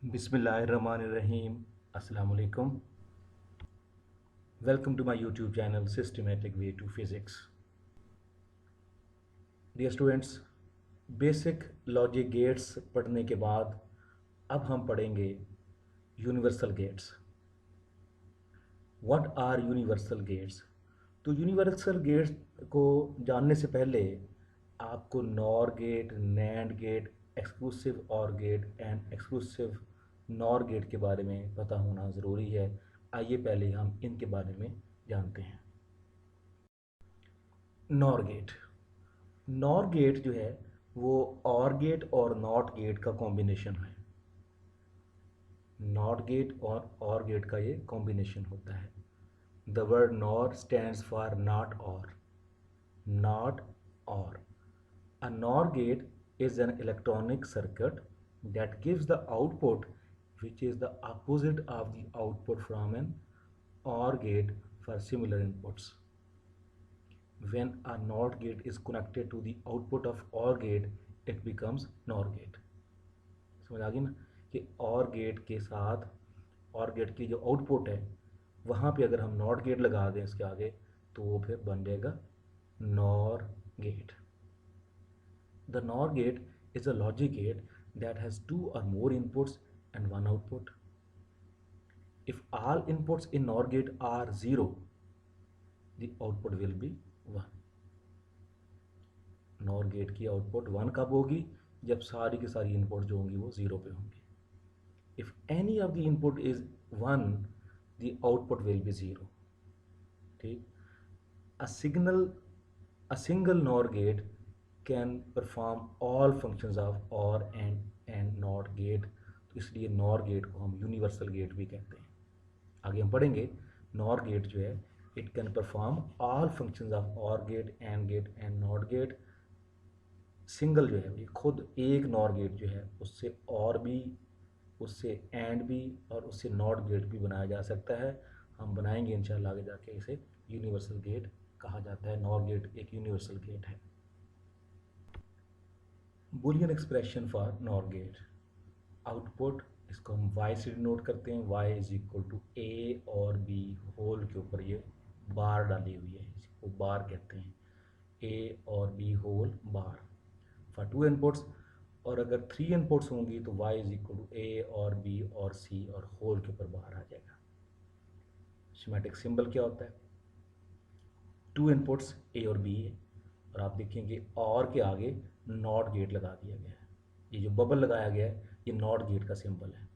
बिस्मिल्लाहिर्रहमानिर्रहीम। अस्सलाम वालेकुम। Welcome to my YouTube channel systematic way to physics. Dear students, basic logic gates पढ़ने के बाद अब हम पढ़ेंगे universal gates. What are universal gates? तो यूनिवर्सल गेट्स को जानने से पहले आपको NOR gate, NAND gate, exclusive OR gate and exclusive NOR gate के बारे में पता होना ज़रूरी है। आइए पहले हम इनके बारे में जानते हैं। Nor gate. नॉर गेट जो है वो और गेट और नॉट गेट का कॉम्बिनेशन है। नॉट गेट और गेट का ये कॉम्बिनेशन होता है। The word nor stands for not और। नॉट और a NOR gate is an electronic circuit that gives the output which is the opposite of the output from an OR gate for similar inputs. When a NOT gate is connected to the output of OR gate, it becomes NOR gate. समझ आ गई ना कि OR gate के साथ OR gate की जो output है वहाँ पे अगर हम नॉट गेट लगा दें इसके आगे तो वो फिर बन जाएगा NOR gate. The NOR gate is a logic gate that has two or more inputs and one output. If all inputs in NOR gate are 0, the output will be 1. NOR gate की output 1 कब होगी? जब सारी की सारी input जो होंगी वो 0 पे होंगी. If any of the input is 1, the output will be 0. ठीक. A single NOR gate can perform all functions of OR and NOT gate. तो इसलिए NOR गेट को हम यूनिवर्सल गेट भी कहते हैं. आगे हम पढ़ेंगे NOR गेट जो है it can perform all functions of OR gate, AND gate and NOT gate. Single जो है ये खुद एक NOR गेट जो है उससे OR भी, उससे AND भी और उससे NOT गेट भी बनाया जा सकता है. हम बनाएंगे इंशाल्लाह आगे जाके इसे यूनिवर्सल गेट कहा जाता है. NOR गेट एक यूनिवर्सल गेट है. Boolean expression for NOR gate. Output इसको हम y से डिनोट करते हैं. y is equal to a और b होल के ऊपर ये बार डाली हुई है, इसको बार कहते हैं. a और b whole bar for 2 inputs. और अगर 3 इनपुट्स होंगी तो y is equal to a और b और c और होल के ऊपर बार आ जाएगा. सिमेट्रिक सिंबल क्या होता है? 2 इनपुट्स a और b है और आप देखेंगे और के आगे नॉट गेट लगा दिया गया है. ये जो बबल लगाया गया है ये नॉट गेट का सिंबल है.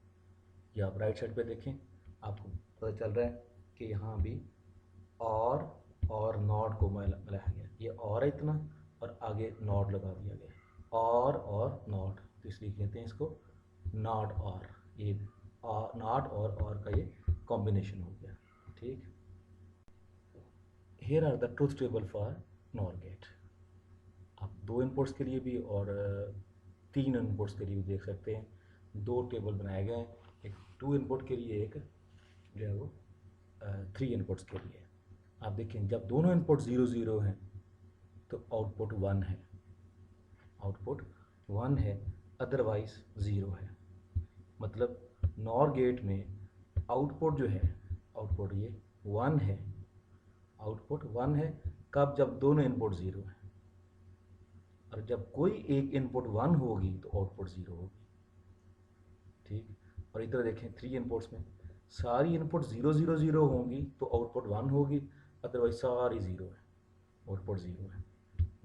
ये आप राइट साइड पे देखें आपको पता चल रहा है कि यहाँ भी और नॉट को मिलाया गया. ये और है इतना और आगे नॉट लगा दिया गया और नॉट, तो इसलिए कहते हैं इसको नॉट और. ये नॉट और का ये कॉम्बिनेशन हो गया. ठीक. Here are the truth table for NOR gate. आप 2 इनपुट्स के लिए भी और 3 इनपुट्स के लिए भी देख सकते हैं. 2 टेबल बनाए गए हैं, एक 2 इनपुट के लिए, एक जो है वो 3 इनपुट्स के लिए. आप देखें जब दोनों इनपुट 0 0 हैं तो आउटपुट 1 है. आउटपुट 1 है, अदरवाइज 0 है. मतलब नॉर गेट में आउटपुट जो है आउटपुट ये 1 है. आउटपुट 1 है कब? जब दोनों इनपुट 0 हैं. और जब कोई एक इनपुट 1 होगी तो आउटपुट 0 होगी. ठीक. और इधर देखें 3 इनपुट्स में सारी इनपुट 0 0 0 होंगी तो आउटपुट 1 होगी, अदरवाइज सारी 0 है, आउटपुट 0 है.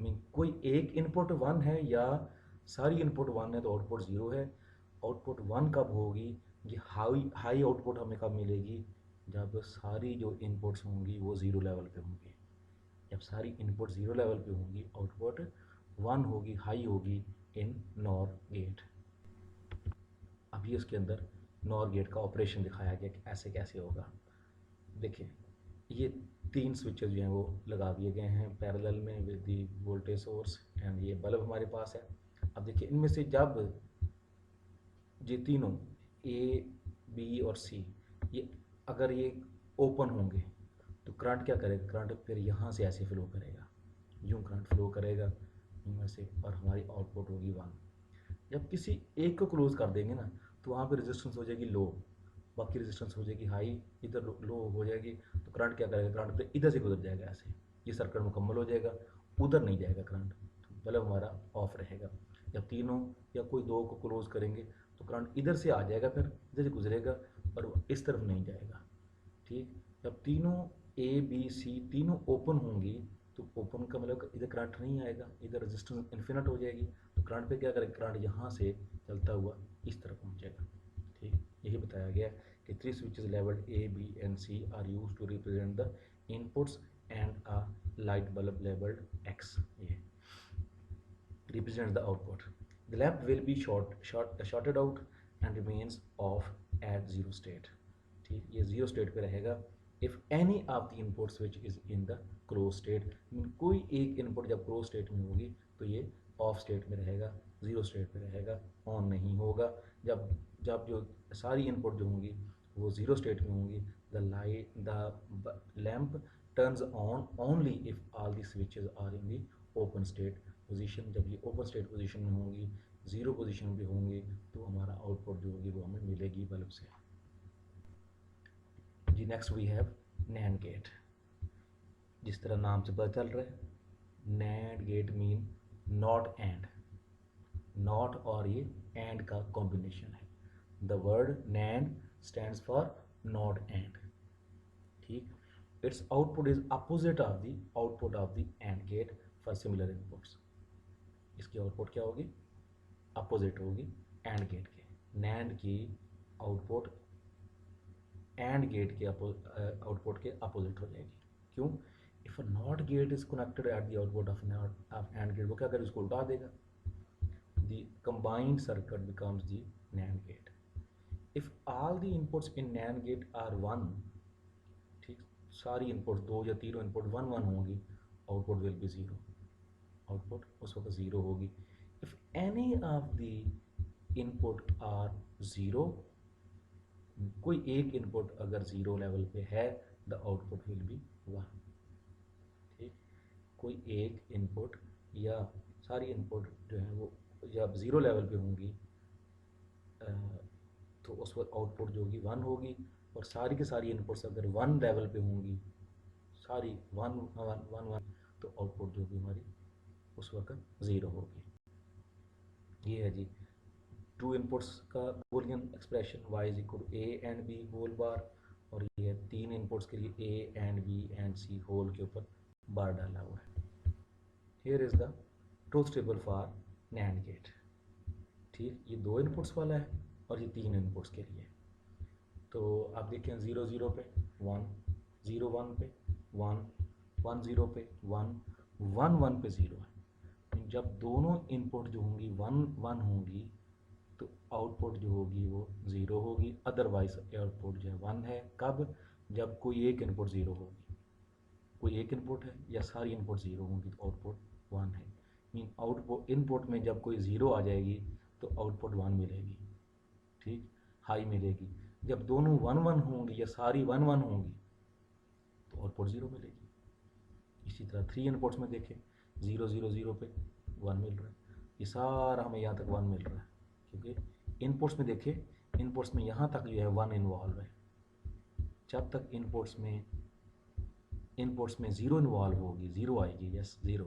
मीन कोई एक इनपुट 1 है या सारी इनपुट 1 है तो आउटपुट 0 है. आउटपुट 1 कब होगी? ये हाई आउटपुट हमें कब मिलेगी? जब सारी जो इनपुट्स होंगी वो 0 लेवल पे होंगी. जब सारी इनपुट 0 लेवल पे होंगी आउटपुट 1 होगी, हाई होगी इन नॉर गेट. अभी इसके अंदर नॉर गेट का ऑपरेशन दिखाया गया कि ऐसे कैसे होगा. देखिए ये 3 स्विचेस जो हैं वो लगा दिए गए हैं पैरेलल में with the voltage source and ये बल्ब हमारे पास है. अब देखिए इनमें से जब ये तीनों ए, बी और सी ये अगर ये ओपन होंगे तो करंट क्या करेगा? करंट फिर यहाँ से ऐसे फ्लो करेगा, यूँ करंट फ्लो करेगा यूँ ऐसे, और हमारी आउटपुट होगी 1. जब किसी एक को क्लोज कर देंगे ना तो वहाँ पे रेजिस्टेंस हो जाएगी लो, बाकी रेजिस्टेंस हो जाएगी हाई, इधर लो हो जाएगी, तो करंट क्या करेगा, करंट पे इधर से गुजर जाएगा, ऐसे ये सर्किट मुकम्मल हो जाएगा, उधर नहीं जाएगा करंट, तो बल्ब हमारा ऑफ रहेगा। जब तीनों या कोई दो को क्लोज करेंगे तो करंट इधर से आ जाएगा, फिर इधर से गुजरेगा और इस तरफ नहीं जाएगा। ठीक, जब तीनों ए बी सी तीनों ओपन होंगी तो ओपन का मतलब इधर करंट नहीं आएगा, इधर रेजिस्टेंस इन्फिनिट हो जाएगी, तो करंट पे क्या करेगा, करंट यहाँ से चलता हुआ इस तरफ पहुँचेगा। ठीक, यही बताया गया कि 3 switches labeled A, B and C are used to represent the inputs and a light bulb labeled X ये represents the output. The lamp will be shorted out and remains off at zero state. ठीक, ये zero state पे रहेगा if any of the input switch is in the close state, कोई एक input जब close state में होगी तो ये ऑफ स्टेट में रहेगा, जीरो स्टेट पे रहेगा, ऑन नहीं होगा। जब जब जो सारी इनपुट जो होंगी वो जीरो स्टेट में होंगी, the lamp turns on only if all the switches are in the open state position. जब ये ओपन स्टेट पोजीशन में होंगी, जीरो पोजीशन में होंगी, तो हमारा आउटपुट जो होगी वो हमें मिलेगी बल्ब से। जी next we have NAND gate. जिस तरह नाम से पता चल रहा है, NAND gate mean not AND, not और ये एंड का कॉम्बिनेशन है। The word NAND stands for not AND. ठीक, its output is opposite of the output of the AND gate for similar inputs. इसकी आउटपुट क्या होगी, अपोजिट होगी AND gate के। नैंड की आउटपुट एंड गेट के आउटपुट के अपोजिट हो जाएगी। क्यों, if a NOT gate is connected at the output of AND gate, वो क्या करेगा, उसको उल्टा देगा। The combined circuit becomes the NAND gate. If all the inputs in NAND gate are one, ठीक, सारी इनपुट दो या तीनों इनपुट वन वन होंगी, output will be zero, output उस वक्त जीरो होगी। If any of the inputs are zero, कोई एक इनपुट अगर जीरो लेवल पे है, the output will B one. ठीक, कोई एक इनपुट या सारी इनपुट जो है वो जब ज़ीरो लेवल पे होंगी तो उस वक्त आउटपुट जो होगी वन होगी, और सारी की सारी इनपुट्स अगर वन लेवल पे होंगी, सारी वन वन वन वन, तो आउटपुट जो होगी हमारी उस वक्त ज़ीरो होगी। ये है जी टू इनपुट्स का Boolean expression, y is equal to A and B whole bar, और ये तीन इनपुट्स के लिए A and B and C whole के ऊपर बार डाला हुआ है। Here is the truth table for NAND gate. ठीक, ये दो इनपुट्स वाला है और ये तीन इनपुट्स के लिए। तो आप देखें, ज़ीरो ज़ीरो पे वन, ज़ीरो वन पे वन, वन ज़ीरो पे वन, वन वन पे ज़ीरो है। जब दोनों इनपुट जो होंगी वन वन होंगी तो आउटपुट जो होगी वो ज़ीरो होगी, अदरवाइज आउटपुट जो है वन है। कब, जब कोई एक इनपुट ज़ीरो होगी, कोई एक इनपुट है या सारी इनपुट ज़ीरो होंगी तो आउटपुट वन है। मीन आउटपुट इनपुट में जब कोई ज़ीरो आ जाएगी तो आउटपुट वन मिलेगी। ठीक, हाई मिलेगी। जब दोनों वन वन होंगी या सारी वन वन होंगी तो आउटपुट ज़ीरो मिलेगी। इसी तरह थ्री इनपुट्स में देखें, ज़ीरो ज़ीरो ज़ीरो पे वन मिल रहा है, ये सारा हमें यहाँ तक वन मिल रहा है, क्योंकि इनपुट्स में देखिए, इनपुट्स में यहाँ तक जो है वन इन्वॉल्व है। जब तक इनपुट्स में ज़ीरो इन्वॉल्व होगी, ज़ीरो आएगी, यस ज़ीरो,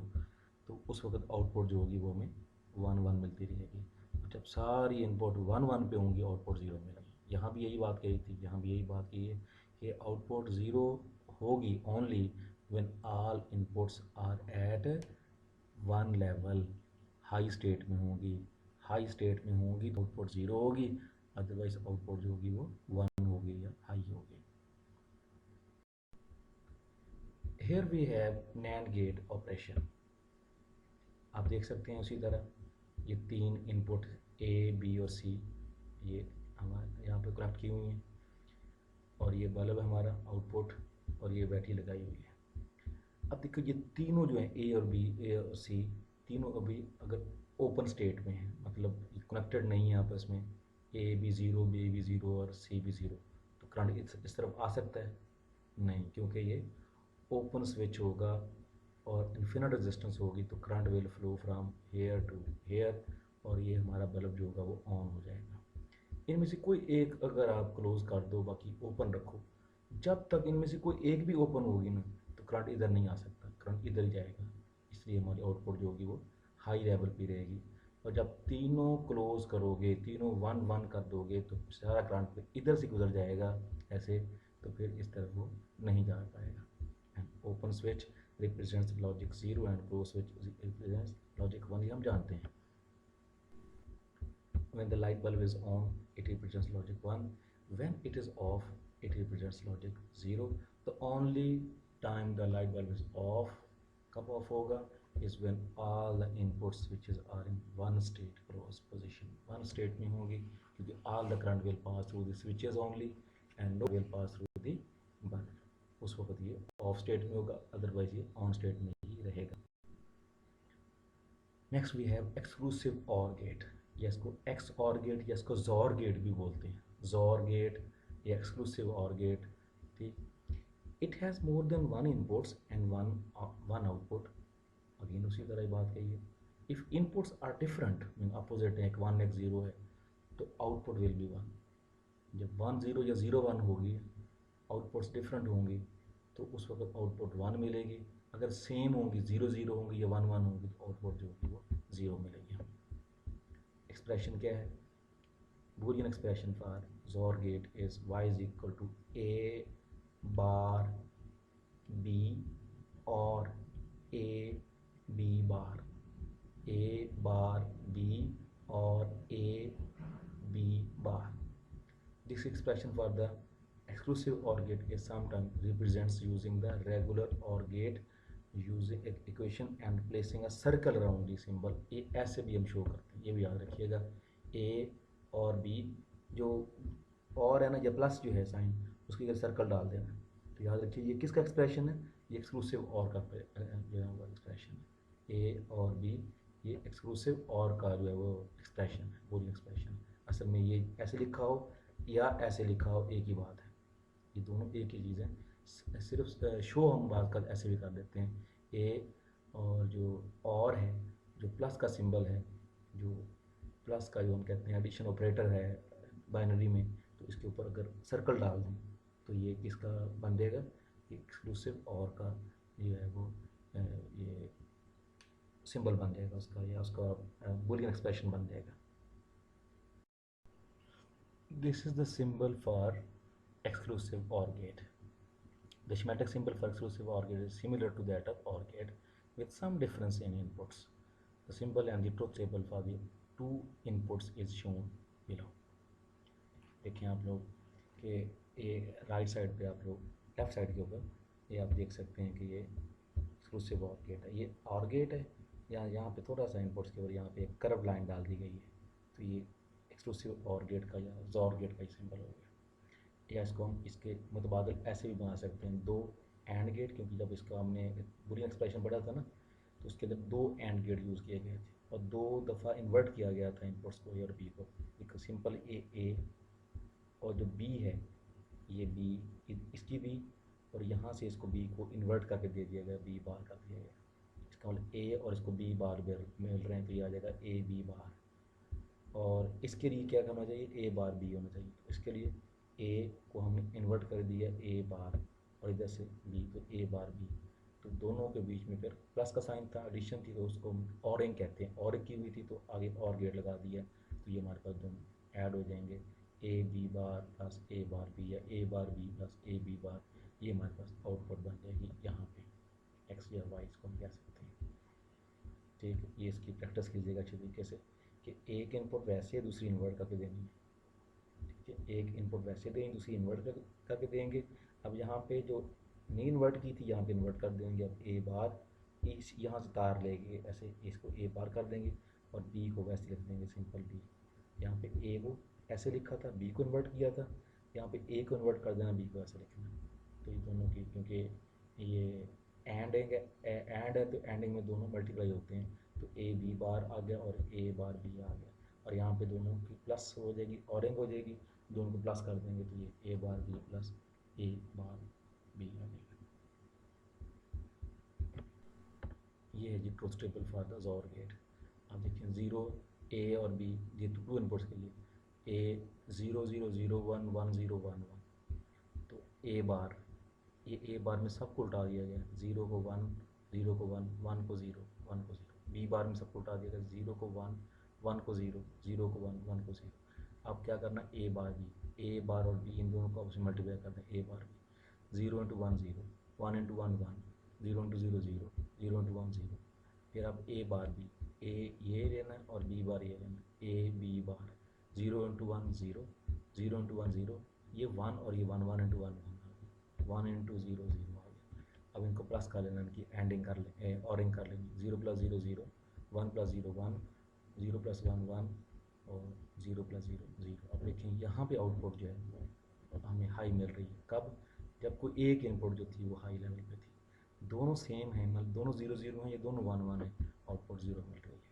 तो उस वक्त आउटपुट जो होगी वो हमें वन वन मिलती रहेगी। जब सारी इनपुट वन वन पे होंगी आउटपुट ज़ीरो मिलेगी। यहाँ भी यही बात कही थी, यहाँ भी यही बात की है कि आउटपुट ज़ीरो होगी only when all inputs are at one level, high state में होगी। हाई स्टेट में होगी तो आउटपुट ज़ीरो होगी, अदरवाइज आउटपुट जो होगी वो वन होगी या हाई होगी। Here we have NAND gate operation। आप देख सकते हैं उसी तरह ये तीन इनपुट A, B और C ये हमारे यहाँ पे कनेक्ट की हुई हैं, और ये बल्ब हमारा आउटपुट, और ये बैटरी लगाई हुई है। अब देखो ये तीनों जो हैं A और B, A और C, तीनों अभी अगर ओपन स्टेट में है, मतलब कनेक्टेड नहीं है आपस में, A भी ज़ीरो, B भी ज़ीरो और C भी ज़ीरो, तो करंट इस तरफ आ सकता है नहीं, क्योंकि ये ओपन स्विच होगा और इन्फिनिट रेजिस्टेंस होगी, तो current will flow from here to here, और ये हमारा बल्ब जो होगा वो ऑन हो जाएगा। इनमें से कोई एक अगर आप क्लोज कर दो, बाकी ओपन रखो, जब तक इनमें से कोई एक भी ओपन होगी ना तो करंट इधर नहीं आ सकता, करंट इधर ही जाएगा। इसलिए हमारी आउटपुट जो होगी वो हाई लेवल पे रहेगी। और जब तीनों क्लोज करोगे, तीनों वन वन कर दोगे तो सारा करंट इधर से गुजर जाएगा ऐसे, तो फिर इस तरफ वो नहीं जा पाएगा। And open switch represents logic 0 and close switch represents logic 1, ये हम जानते हैं। When the light bulb is on, it represents logic 1. When it is off, it represents logic 0. The only time the light bulb is off, कब off होगा, is when all the input switches are in one state closed position. One state में होगी क्योंकि all the current will pass through the switches only and no will pass through the bulb. उस वक्त ये off state में होगा, otherwise ये on state में ही रहेगा। Next we have exclusive OR gate, या इसको एक्स ऑर गेट या इसको जॉर गेट भी बोलते हैं, जॉर गेट या एक्सक्लूसिव ऑर गेट। ठीक, it has more than one inputs and one output. Again उसी तरह ही बात कही है, if inputs are different mean opposite है, एक 1 एक 0 है तो आउटपुट विल बी 1। जब 1 0 या 0 1 होगी, आउटपुट्स डिफरेंट होंगी तो उस वक्त आउटपुट 1 मिलेगी। अगर सेम होंगी, 0 0 होंगी या 1 1 होंगी तो आउटपुट जो होगी वो 0 मिलेगी। एक्सप्रेशन क्या है, Boolean expression for XOR gate is y is equal to a bar b और a b bar, a bar b और a b bar. This expression for the exclusive OR gate is sometimes represents using the regular OR gate using equation and placing a circle around the symbol। ये ऐसे भी हम show करते हैं, ये भी याद रखिएगा। A और B जो और है ना, या प्लस जो है साइन, उसकी अगर सर्कल डाल देना तो याद रखिए ये किसका एक्सप्रेशन है, ये एक्सक्लूसिव OR का जो है वो एक्सप्रेशन है। A और B ये एक्सक्लूसिव OR का जो है वो एक्सप्रेशन है, बूलियन एक्सप्रेशन। असल में ये ऐसे लिखा हो या ऐसे लिखा हो एक ही बात है, ये दोनों एक ही चीज़ है। सिर्फ शो हम बात कर ऐसे भी कर देते हैं। ए और जो और है, जो प्लस का सिंबल है, जो प्लस का जो हम कहते हैं एडिशन ऑपरेटर है बाइनरी में, तो इसके ऊपर अगर सर्कल डाल दें तो ये किसका बन जाएगा, एक्सक्लूसिव और का जो है वो ये सिंबल बन जाएगा उसका, या उसका बूलियन एक्सप्रेशन बन जाएगा। This is the symbol for exclusive OR gate. The schematic symbol for exclusive OR gate is similar to that of OR gate with some difference in inputs. The symbol and the truth table for the two inputs is shown below. देखें आप लोग कि ये right side पे, आप लोग left side के ऊपर ये आप देख सकते हैं कि ये एक्सक्लूसिव OR गेट है, ये OR गेट है। यहाँ पे थोड़ा सा इनपुट्स के ऊपर यहाँ पे एक कर्व लाइन डाल दी गई है, तो ये एक्सक्लूसिव OR गेट का या जॉर गेट का ही सिंबल हो गया। या इसको हम इसके मुतबादल ऐसे भी बना सकते हैं, दो एंड गेट, क्योंकि जब इसका हमने बूलियन एक्सप्रेशन पढ़ा था ना तो उसके अंदर दो एंड गेट यूज़ किए गए थे और दो दफ़ा इन्वर्ट किया गया था इनपुट्स को, ए और बी को। एक सिंपल ए और जो बी है ये बी, इसकी बी, और यहाँ से इसको बी को इन्वर्ट करके दे दिया गया, बी बार कर दिया गया। इसका मतलब ए और इसको बी बार मिल रहे हैं तो ये आ जाएगा ए बी बार। और इसके लिए क्या करना चाहिए, ए बार बी होना चाहिए। तो इसके लिए ए को हमने इन्वर्ट कर दिया ए बार और इधर से बी, तो ए बार बी, तो दोनों के बीच में फिर प्लस का साइन था, एडिशन थी, तो उसको ऑरिंग कहते हैं, ऑरिंग की हुई थी तो आगे और गेट लगा दिया, तो ये हमारे पास दोनों ऐड हो जाएंगे, A B bar plus A bar B या A bar B plus A B bar. ये हमारे पास आउटपुट बन जाएगी यहाँ पे, एक्स या वाई इसको हम कह सकते हैं। ठीक है, ये इसकी प्रैक्टिस कीजिएगा अच्छी तरीके से कि एक इनपुट वैसे दूसरी इन्वर्ट करके देनी है। ठीक है, एक इनपुट वैसे देंगे, दूसरी इन्वर्ट करके देंगे। अब यहाँ पे जो नहीं इन्वर्ट की थी यहाँ पे इन्वर्ट कर देंगे। अब ए बार इस यहाँ से तार लेंगे ऐसे, इसको ए बार कर देंगे और बी को वैसे लिख देंगे सिंपल बी। यहाँ पे ए को ऐसे लिखा था, बी को इन्वर्ट किया था, यहाँ पे ए को इन्वर्ट कर देना, बी को ऐसे लिखना। तो ये दोनों की, क्योंकि ये एंड है तो एंडिंग में दोनों मल्टीप्लाई होते हैं, तो ए बी बार आ गया और ए बार बी आ गया, और यहाँ पे दोनों की प्लस हो जाएगी, ऑरेंज हो जाएगी, दोनों को प्लस कर देंगे तो ये ए bar B plus A bar B आ जाएगा। ये है जी ट्रूथ टेबल फॉर द जोर गेट। आप देखिए 0 ए और बी, ये टू इनपुट्स के लिए ए 00011011, तो ए बार, ये ए बार में सबको उल्टा दिया गया, 0 को 1, 0 को 1, 1 को 0, 1 को 0। बी बार में सबको उल्टा दिया गया, 0 को 1, 1 को 0, 0 को 1, 1 को 0। अब क्या करना, ए बार भी, ए बार और बी इन दोनों को आपस में मल्टीप्लाई करना है। ए बार भी 0 इंटू 1 0, 1 इंटू 1 1, 0 इंटू 0 0, 0 इंटू 1 0। फिर अब ए बार भी, ए ये लेना है और बी बार ये लेना है। A B bar 0 into 1 0, 0 into 1 0, ये 1 और ये 1, 1 इंटू 1 1 इंटू 0 0 आ गया। अब इनको प्लस कर लेना, इनकी एंडिंग कर ले, ऑरिंग कर लेंगे। 0 प्लस 0 0, 1 प्लस 0 1, 0 प्लस 1 1 और 0 प्लस 0 0। अब देखें यहाँ पे आउटपुट जो है हमें हाई मिल रही है। कब, जब कोई एक इनपुट जो थी वो हाई लेवल पे थी। दोनों सेम हैं, मतलब दोनों 0 0 हैं, ये दोनों 1 1 है, आउटपुट 0 मिल रही है।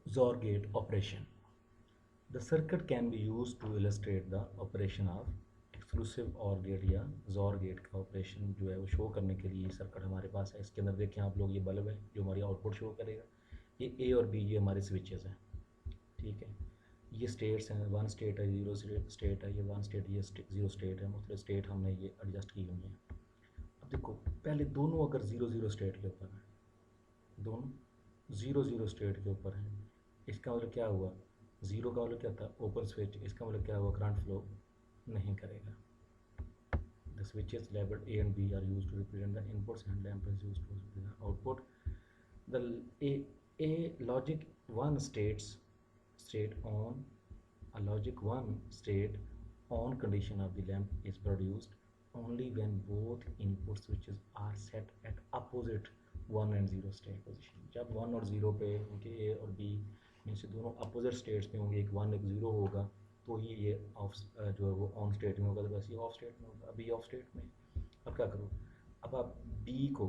XOR gate operation. The circuit can be used to illustrate the operation of exclusive OR gate या XOR गेट का ऑपरेशन जो है वो शो करने के लिए सर्किट हमारे पास है। इसके अंदर देखें आप लोग, ये बल्ब है जो हमारी आउटपुट शो करेगा। ये ए और बी ये हमारे स्विचेस हैं, ठीक है। ये स्टेट्स हैं, 1 स्टेट है, 0 स्टेट है, ये 1 स्टेट, ये 0 स्टेट है। मुख्तलिफ स्टेट हमने ये एडजस्ट की हुई हैं। अब देखो पहले दोनों अगर 0 0 स्टेट के ऊपर हैं, दोनों 0 0 स्टेट के ऊपर हैं, इसका मतलब क्या हुआ, 0 का मतलब क्या था, ओपन स्विच। इसका मतलब क्या हुआ, करंट फ्लो नहीं करेगा। The switches labeled A and B are used to represent the inputs and lamp is used to represent the output. The a logic 1 state on, a logic 1 state on condition of the lamp is produced only when both input switches are set at opposite 1 and 0 state position. जब 1 और 0 पे उनके A और B में से दोनों opposite states में होंगे, एक 1 एक 0 होगा, तो ही ये ऑफ जो है वो ऑन स्टेट में होगा, तो बस ये ऑफ स्टेट में होगा। अभी ऑफ स्टेट में, अब क्या करो, अब आप बी को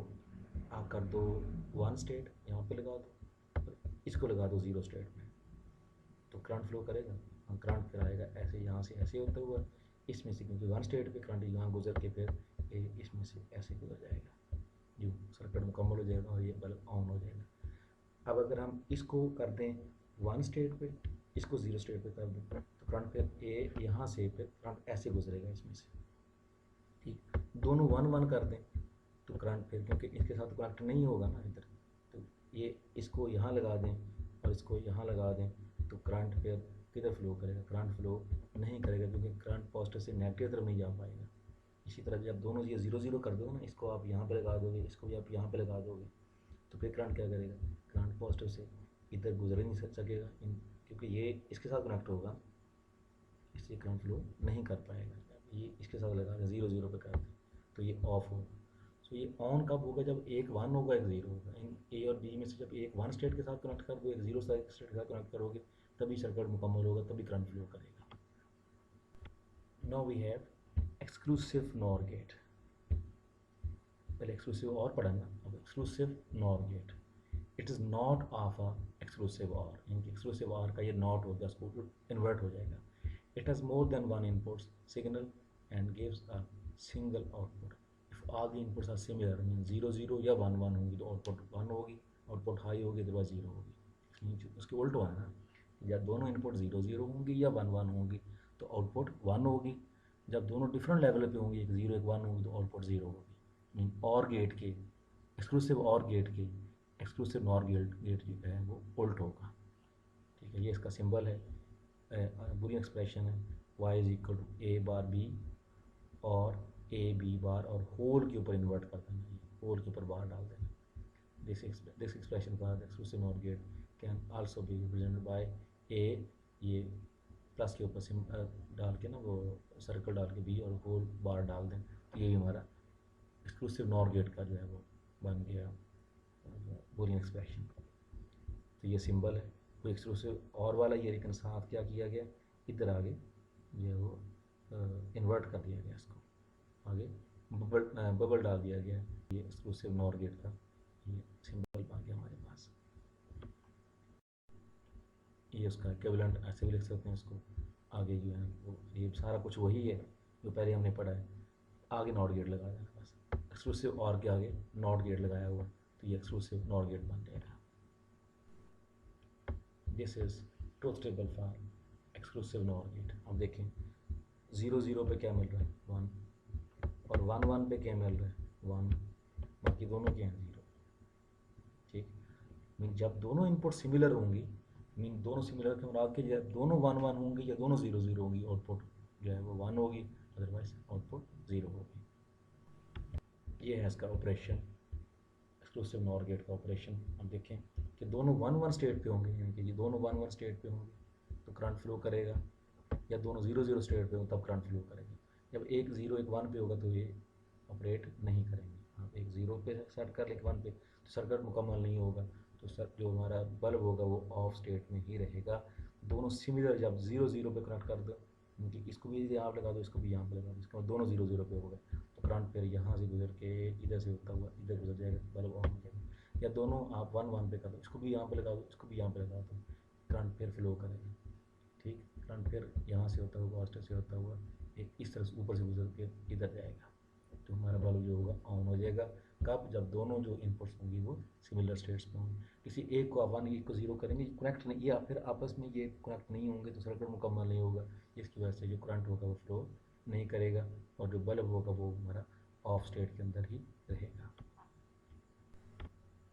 आप कर दो 1 स्टेट, यहाँ पे लगा दो, इसको लगा दो 0 स्टेट में, तो करंट फ्लो करेगा। करंट फिर आएगा ऐसे, यहाँ से ऐसे होता हुआ इसमें से, क्योंकि 1 स्टेट पे करंट यहाँ गुजर के फिर इसमें से ऐसे गुजर जाएगा, जो सर्किट मुकम्मल हो जाएगा और ये बल्ब ऑन हो जाएगा। अब अगर हम इसको कर दें 1 स्टेट पे, इसको 0 स्टेट पे कर दें, तो करंट फिर ए यहाँ से फिर करंट ऐसे गुजरेगा इसमें से, ठीक। दोनों 1 1 कर दें तो करंट फिर, क्योंकि इसके साथ कनेक्ट नहीं होगा ना इधर, तो ये इसको यहाँ लगा दें और इसको यहाँ लगा दें, तो करंट फिर किधर फ्लो करेगा, करंट फ्लो नहीं करेगा, क्योंकि करंट पॉजिटिव से नेगेटिव तरफ नहीं जा पाएगा। इसी तरह जब दोनों ये 0 0 कर दो ना, इसको आप यहाँ पे लगा दोगे, इसको भी आप यहाँ पे लगा दोगे, तो फिर करंट क्या करेगा, करंट पॉजिटिव से इधर गुजर नहीं सकेगा, क्योंकि ये इसके साथ कनेक्ट होगा, इसलिए करंट फ्लो नहीं कर पाएगा। ये इसके साथ लगा दें 0 0 पे कर दें, तो ये ऑफ होगा। तो ये ऑन कब होगा, जब एक 1 होगा एक 0 होगा। इन ए और बी में से जब एक 1 स्टेट के साथ कनेक्ट कर दो, एक 0 स्टेट के साथ कनेक्ट करोगे, तभी सर्किट मुकम्मल होगा, तभी करंट फ्लो करेगा। Now we have exclusive NOR gate. पहले एक्सक्लूसिव और पढ़ा ना, अब exclusive NOR gate. It is not of a exclusive OR, यानी एक्सक्लूसिव और का ये नॉट हो गया, उसको इन्वर्ट हो जाएगा। It has more than 1 input signal and gives a single output. If all the inputs are similar, mean 0 0 या 1 1 होंगी, तो आउटपुट 1 होगी, आउटपुट हाई होगी तो 0 होगी। उसके उल्ट हुआ ना, या दोनों इनपुट 0 0 होंगी या 1 1 होंगी तो आउटपुट 1 होगी। जब दोनों डिफरेंट लेवल पे होंगी, एक 0 एक 1 होगी, तो आउटपुट 0 होगी। मीन और गेट के, एक्सक्लूसिव और गेट के एक्सक्लूसिव नॉर गेट जो है वो उल्ट होगा, ठीक है। ये इसका सिंबल है, बुरी एक्सप्रेशन है, y is equal to A bar B और ए बी बार और होल के ऊपर इन्वर्ट कर देना, होल के ऊपर बार डाल देना। दिस एक्सप्रेशन का exclusive NOR gate can also be represented by A, ये प्लस के ऊपर डाल के ना, वो सर्कल डाल के बी और होल बार डाल दें, तो ये हमारा एक्सक्लूसिव नॉर गेट का जो है वो बन गया बूलियन एक्सप्रेशन। तो ये सिंबल है वो एक्सक्लूसिव और वाला ये, लेकिन साथ क्या किया गया, इधर आगे जो है वो इन्वर्ट कर दिया गया, इसको आगे बबल डाल दिया गया। ये एक्सक्लूसिव नॉर गेट का ये सिंबल आ गया हमारे पास। ये उसका इक्विवेलेंट ऐसे भी लिख सकते हैं इसको। आगे जो है वो ये सारा कुछ वही है जो पहले हमने पढ़ा है, आगे नॉट गेट लगा देना बस। एक्सक्लूसिव और के आगे नॉट गेट लगाया हुआ, तो ये एक्सक्लूसिव नॉट गेट बन जाएगा। This is truth table for exclusive NOR gate. अब देखें 0 0 पे क्या मिल रहा है 1, और 1 1 पे क्या मिल रहा है 1, बाकी दोनों क्या हैं 0। ठीक, मीन जब दोनों इनपुट सिमिलर होंगी, मीन दोनों सिमिलर के मुराद के जब दोनों 1 1 होंगी या दोनों 0 0 होंगी, आउटपुट जो है वो 1 होगी, अदरवाइज आउटपुट 0 होगी। ये है इसका ऑपरेशन, एक्सक्लूसिव नॉर गेट का ऑपरेशन। अब देखें कि दोनों 1 1 स्टेट पे होंगे, यानी कि ये दोनों 1 1 स्टेट पे होंगे तो करंट फ्लो करेगा, या दोनों 0 0 स्टेट पे हो तब करंट फ्लो करेगा। जब एक 0 एक 1 पे होगा तो ये ऑपरेट नहीं करेंगे। आप एक 0 पे सेट कर लें 1 पे तो सर्किट मुकम्मल नहीं होगा, तो सर जो हमारा बल्ब होगा वो ऑफ स्टेट में ही रहेगा। दोनों सिमिलर जब 0 0 पे कनेक्ट कर दो, इसको भी यहाँ पे लगा दो, इसको भी यहाँ पे लगा दो, इसका दोनों 0 0 पे हो गए तो करंट फिर यहाँ से गुजर के इधर से होता हुआ इधर गुजर जाएगा, बल्ब ऑन हो जाएगा। या दोनों आप 1 1 पे कर दो, इसको भी यहाँ पे लगा दो, इसको भी यहाँ पे लगा दो, करंट फिर फ्लो करेगा। ठीक, करंट फिर यहाँ से होता हुआ पॉजिटिव से होता हुआ एक इस तरह से ऊपर से गुजर के इधर जाएगा, तो हमारा बल्ब जो होगा ऑन हो जाएगा। कब? जब दोनों जो इनपुट्स होंगी वो सिमिलर स्टेट्स में होंगी। किसी एक को आप 1 एक को 0 करेंगे, कनेक्ट नहीं, या फिर आपस में ये कनेक्ट नहीं होंगे तो सर्किट मुकम्मल नहीं होगा। इसकी वजह से जो करंट होगा वो फ्लो नहीं करेगा, और जो बल्ब होगा वो हमारा ऑफ स्टेट के अंदर ही रहेगा।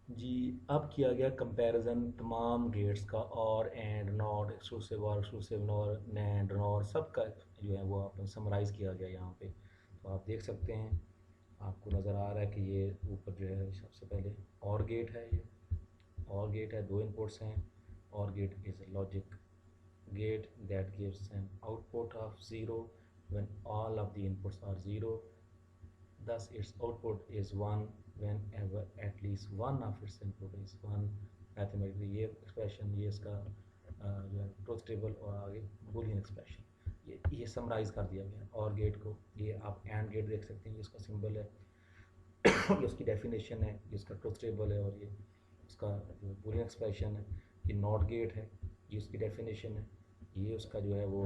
जी, अब किया गया कंपैरिजन तमाम गेट्स का, और एंड नॉट, एक्सक्लूसिव और एक्सक्लूसिव नॉर, नैंड नॉर, सब का जो है वो आपने समराइज़ किया गया यहाँ पे। तो आप देख सकते हैं, आपको नज़र आ रहा है कि ये ऊपर जो है सबसे पहले और गेट है, ये और गेट है, 2 इनपुट्स हैं। OR gate is a logic gate that gives an output of 0 when all of the inputs are 0, thus its output is 1 whenever at least one of its input is 1। Mathematically ये expression, ये इसका जो है truth table, और आगे Boolean expression, ये summarise कर दिया गया और गेट को। ये आप एंड गेट देख सकते हैं, ये इसका सिंबल है, ये उसकी डेफिनेशन है, ये इसका ट्रुथ टेबल है, और ये उसका जो बूलियन एक्सप्रेशन है। ये नॉट गेट है, ये उसकी डेफिनेशन है, ये उसका जो है वो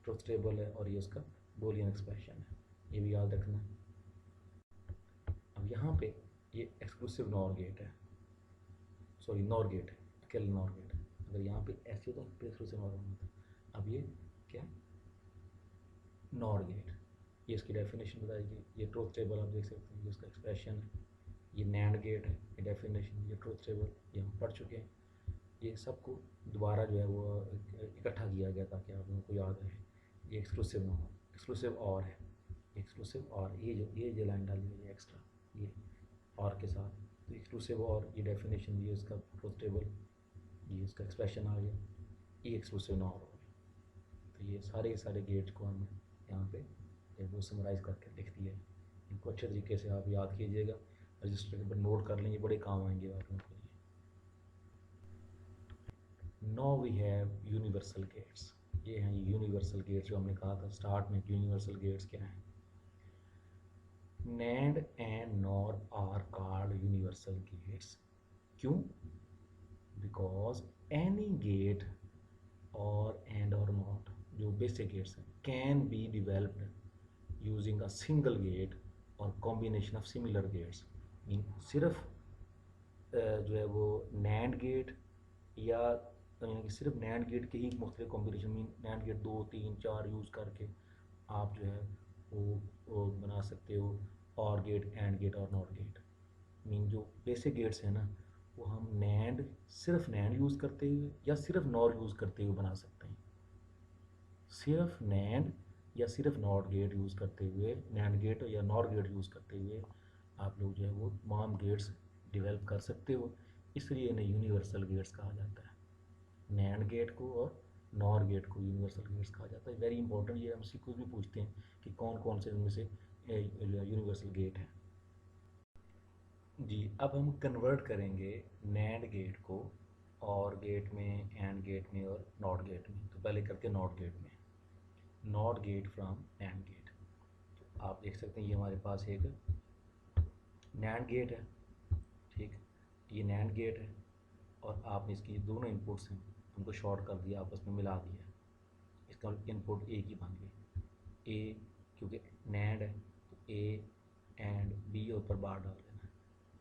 ट्रुथ टेबल है, और ये उसका बूलियन एक्सप्रेशन है, ये भी याद रखना है। अब यहाँ पे ये एक्सक्लूसिव नॉर गेट है, सॉरी नॉर गेट है, अकेले नॉर गेट है। अगर यहाँ पे ऐसे होता तो एक्सक्लूसिव नॉर होता। अब ये क्या नॉर गेट, ये इसकी डेफिनेशन बताएगी, ये ट्रुथ टेबल आप देख सकते हैं, ये उसका एक्सप्रेशन है। ये नैंड गेट है, ये डेफिनेशन, ये ट्रुथ टेबल, ये हम पढ़ चुके हैं। ये सबको दोबारा जो है वो इकट्ठा किया गया ताकि आप लोगों को याद रहे। ये एक्सक्लूसिव ना हो, एक्सक्लूसिव और है, एक्सक्लूसिव और, ये जो लाइन डाली हुई है एक्स्ट्रा, ये और के साथ, तो एक्सक्लूसिव और, ये डेफिनेशन, ये इसका ट्रुथ टेबल, ये इसका एक्सप्रेशन आ गया, ये एक्सक्लूसिव ना हो गया। तो ये सारे सारे गेट्स को हमने यहाँ पे वो समराइज़ करके लिख दिया है। इनको अच्छे तरीके से आप याद कीजिएगा, रजिस्टर के ऊपर नोट कर लेंगे, बड़े काम आएंगे आप लोगों के लिए। Now we have universal gates. ये हैं यूनिवर्सल गेट्स, जो हमने कहा था स्टार्ट में, यूनिवर्सल गेट्स क्या हैं। NAND and NOR are called universal gates। क्यों? Because any gate or and or not, जो basic gates हैं, can be developed using a single gate or combination of similar gates। Mean सिर्फ जो है वो NAND gate, या यानी कि सिर्फ नैंड गेट के ही मुख्तलिफ combination, mean NAND gate 2 3 4 use करके आप जो है वो बना सकते हो, और गेट, एंड गेट और नॉट गेट। मीन जो बेसिक गेट्स हैं ना, वो हम नैंड, सिर्फ नैंड यूज़ करते हुए या सिर्फ नॉर यूज़ करते हुए बना सकते हैं। सिर्फ नैंड या सिर्फ नॉट गेट यूज़ करते हुए, नैंड गेट या नॉर गेट यूज़ करते हुए आप लोग जो है वो तमाम गेट्स डेवलप कर सकते हो, इसलिए इन्हें यूनिवर्सल गेट्स कहा जाता है। नैंड गेट को और नॉर गेट को यूनिवर्सल गेट्स कहा जाता है। वेरी इंपॉर्टेंट, ये MCQ भी पूछते हैं कि कौन कौन से इनमें से यूनिवर्सल गेट है। जी, अब हम कन्वर्ट करेंगे नैंड गेट को और गेट में, एंड गेट में और नॉट गेट में। तो पहले करते हैं नॉट गेट में, NOT gate from NAND gate. तो आप देख सकते हैं ये हमारे पास एक नैंड गेट है, ठीक, ये नैंड गेट है, और आपने इसकी दोनों इनपुट्स हैं उनको शॉर्ट कर दिया, आपस में मिला दिया, इसका इनपुट ए की बन गई। ए क्योंकि नैंड है तो ए एंड बी ऊपर बार डाल देना,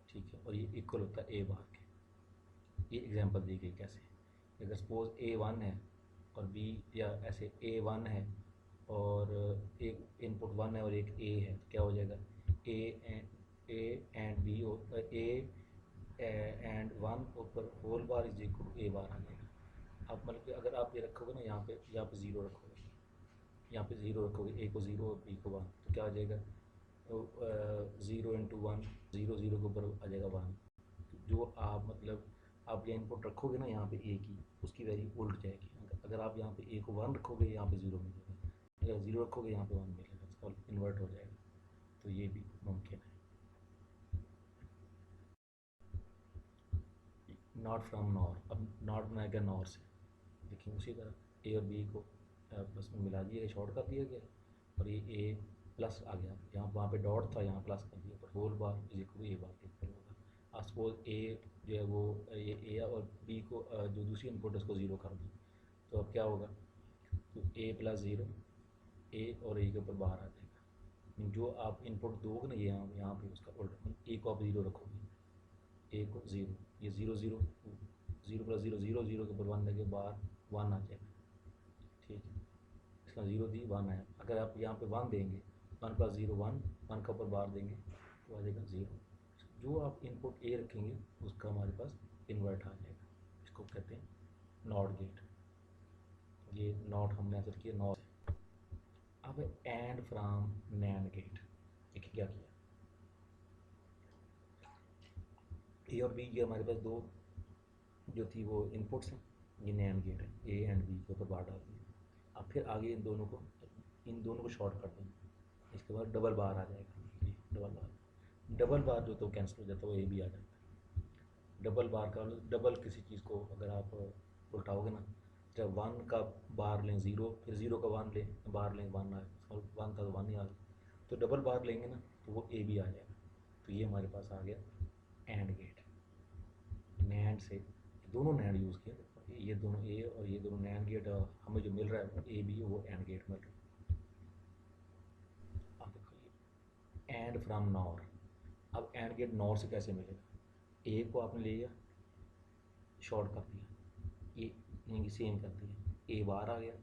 ठीक है, और ये इक्वल होता है ए बार के। ये एग्जांपल दी गई कैसे, अगर सपोज A1 है और B, या ऐसे A1 है और एक इनपुट 1 है और एक A है, तो क्या हो जाएगा, A and B, A and 1 ऊपर whole bar is equal to A bar आ जाएगा। अब मतलब कि अगर आप ये रखोगे ना, यहाँ पे ज़ीरो रखोगे, यहाँ पे ज़ीरो रखोगे, ए को ज़ीरो और बी को वन, तो क्या आ जाएगा, zero into one, zero zero के ऊपर आ जाएगा वन। जो आप मतलब आप ये इनपुट रखोगे ना यहाँ पे ए की, उसकी वैल्यू उल्ट जाएगी। अगर आप यहाँ पे ए को वन रखोगे, यहाँ पे ज़ीरो मिलेगा, अगर ज़ीरो रखोगे यहाँ पे वन मिलेगा, इसका इन्वर्ट हो जाएगा। तो ये भी मुमकिन है। नॉट फ्रॉम नॉर, अब नॉट बनाया गया नॉर से, देखिए उसी तरह ए और बी को आपस में मिला दिया, शॉर्ट कर दिया गया, और ये ए प्लस आ गया, यहाँ वहाँ पे डॉट था, यहाँ प्लस कर दिया, पर होल बार इज इक्वल ए बार के इक्वल होगा। आप सपोज ए जो है वो ये ए और बी को जो दूसरी इनपुट है उसको ज़ीरो कर दें, तो अब क्या होगा, तो ए प्लस ज़ीरो, ए और ए के ऊपर बाहर आ जाएगा। जो आप इनपुट दोगे ना, ये यहाँ पे उसका उल्टा, ए को आप ज़ीरो रखोगे, ए को ज़ीरो, ये zero zero, zero plus zero zero, zero के ऊपर वन लगे, बाहर वन आ जाएगा, ठीक है। इसका ज़ीरो दी, वन आया। अगर आप यहाँ पे वन देंगे, one plus zero one, one का ऊपर बार देंगे तो आ जाएगा ज़ीरो। जो आप इनपुट ए रखेंगे उसका हमारे पास इन्वर्ट आ जाएगा, इसको कहते हैं नॉट गेट। ये नॉट हमने असर किया नॉट। अब एंड फ्राम नैंड गेट, देखिए क्या किया, ए और बी के हमारे पास दो जो थी वो इनपुट्स हैं, ये नैंड गेट है, ए एंड बी के ऊपर बार डाल दिया। अब फिर आगे इन दोनों को शॉर्ट कर देंगे, इसके बाद डबल बार आ जाएगा, डबल बार जो तो कैंसिल हो जाता है, वो ए भी आ जाता है। डबल बार का डबल किसी चीज़ को अगर आप उल्टाओगे ना, जब वन का बार लें ज़ीरो, फिर ज़ीरो का वन लें बार लें, वन आए, वन था तो वन ही आ गया, तो डबल बार लेंगे ना तो वो ए भी आ जाएगा। तो ये हमारे पास आ गया एंड गेट। नैंड से दोनों नैंड यूज़ किए, ये दोनों ए और ये दोनों नैंड गेट, हमें जो मिल रहा है ए बी वो एंड गेट मिल रहा है। अब देखो ये एंड फ्रॉम नॉर। अब एंड गेट नॉर से कैसे मिलेगा, ए को आपने ले लिया, शॉर्ट कर दिया, ए यानी सेम कर दिया, ए बार आ गया,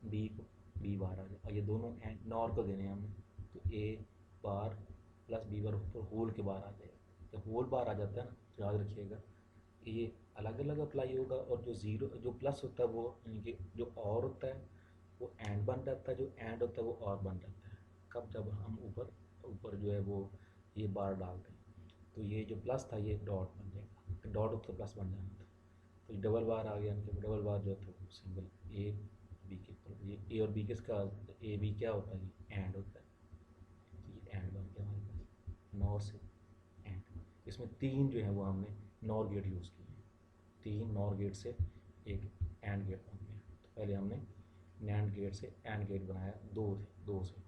बी को बी बार आ गया, और ये दोनों एंड नॉर को देने हैं हमें, तो ए बार प्लस बी बार ऊपर होल के बार आ जाएगा। जब होल बार आ जाता है ना, तो याद रखिएगा ये अलग अलग अप्लाई होगा, और जो ज़ीरो जो प्लस होता है वो यानी कि जो और होता है वो एंड बन जाता है, जो एंड होता है वो और बन जाता है। कब, जब हम ऊपर ऊपर जो है वो ये बार डालते हैं, तो ये जो प्लस था ये डॉट बन जाएगा, डॉट होता प्लस बन जाना था, तो डबल बार आ गया, यानी डबल बार जो था वो सिंगल ए बी के ऊपर, ये ए और बी किसका, ए बी क्या होता है, ये एंड होता है, तो ये एंड बन गया हमारे पास नॉर से एंड। इसमें तीन जो है वो हमने नॉर गेट यूज़ किए, तीन नॉर गेट से एक एंड गेट बन गया। तो पहले हमने नैंड गेट से एंड गेट बनाया, दो से,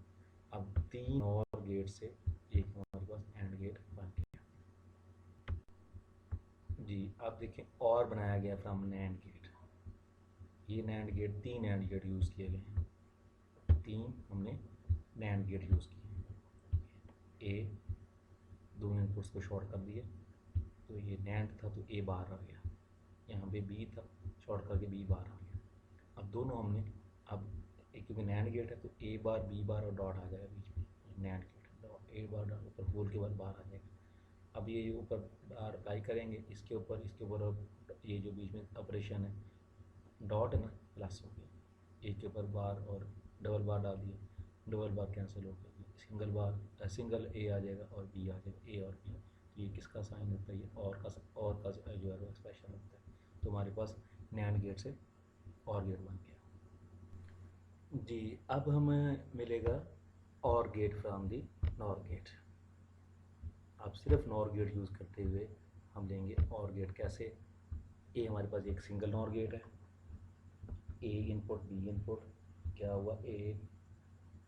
अब तीन नॉर गेट से एक हमारे पास एंड गेट बन गया। जी अब देखें और बनाया गया फ्रॉम नैंड गेट, ये नैंड गेट, तीन नैंड गेट यूज़ किए गए हैं, तीन हमने नैंड गेट यूज़ किए। ए दोनों इनपुट्स को शॉर्ट कर दिए, तो ये नैंड था तो ए बाहर आ गया, यहाँ पे बी था, शॉर्ट करके बी बार आ गया। अब दोनों हमने अब क्योंकि नैंड गेट है तो ए बार बी बार और डॉट आ जाएगा बीच में, नैंड गेट ए बार डॉट ऊपर होल के बाद बाहर आ जाएगा। अब ये ऊपर बार अप्लाई करेंगे, इसके ऊपर अब ये जो बीच में ऑपरेशन है डॉट है ना, प्लस हो गया, ए के ऊपर बार और डबल बार डाल दिया, डबल बार कैंसिल हो गया, सिंगल ए आ जाएगा और बी आ जाएगा, ए और बी। ये किसका साइन होता है, ये और का जो है वो एक्सप्रेशन होता है। तो हमारे पास नैंड गेट से और गेट बन गया। जी अब हमें मिलेगा OR gate from the NOR gate. आप सिर्फ नॉर गेट यूज़ करते हुए हम लेंगे और गेट कैसे। ए हमारे पास एक सिंगल नॉर गेट है, ए इनपुट बी इनपुट, क्या हुआ, ए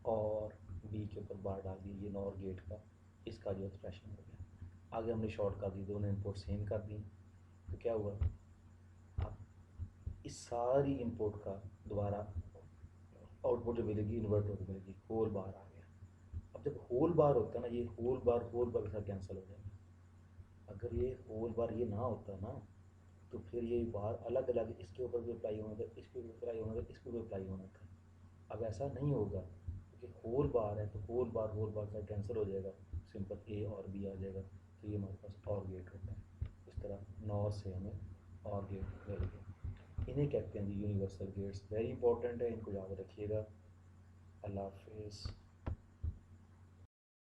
और बी के ऊपर बार डाल दी, ये नॉर गेट का इसका जो एक्सप्रेशन हो गया। आगे हमने शॉर्ट कर दी, दोनों इनपुट सेम कर दी, तो क्या हुआ, अब इस सारी इनपुट का दोबारा आउटपुट जो मिलेगी इन्वर्ट होकर मिलेगी, होल बार आ गया। अब जब होल बार होता है ना, ये होल बार के साथ कैंसिल हो जाएगा। अगर ये होल बार ये ना होता ना, तो फिर ये बार अलग अलग इसके ऊपर भी अप्लाई होना था, इस पर भी अप्लाई होना था, इस पर भी अप्लाई होना था। अब ऐसा नहीं होगा क्योंकि होल बार है, तो होल बार का कैंसिल हो जाएगा, सिंपल ए और बी आ जाएगा, तो ये हमारे पास और गेट होता है। इस तरह नॉर से हमें और गेट मिल गए। इन्हें कहते हैं जी यूनिवर्सल गेट्स। वेरी इंपॉर्टेंट है, इनको याद रखिएगा। अल्लाह हाफिज़।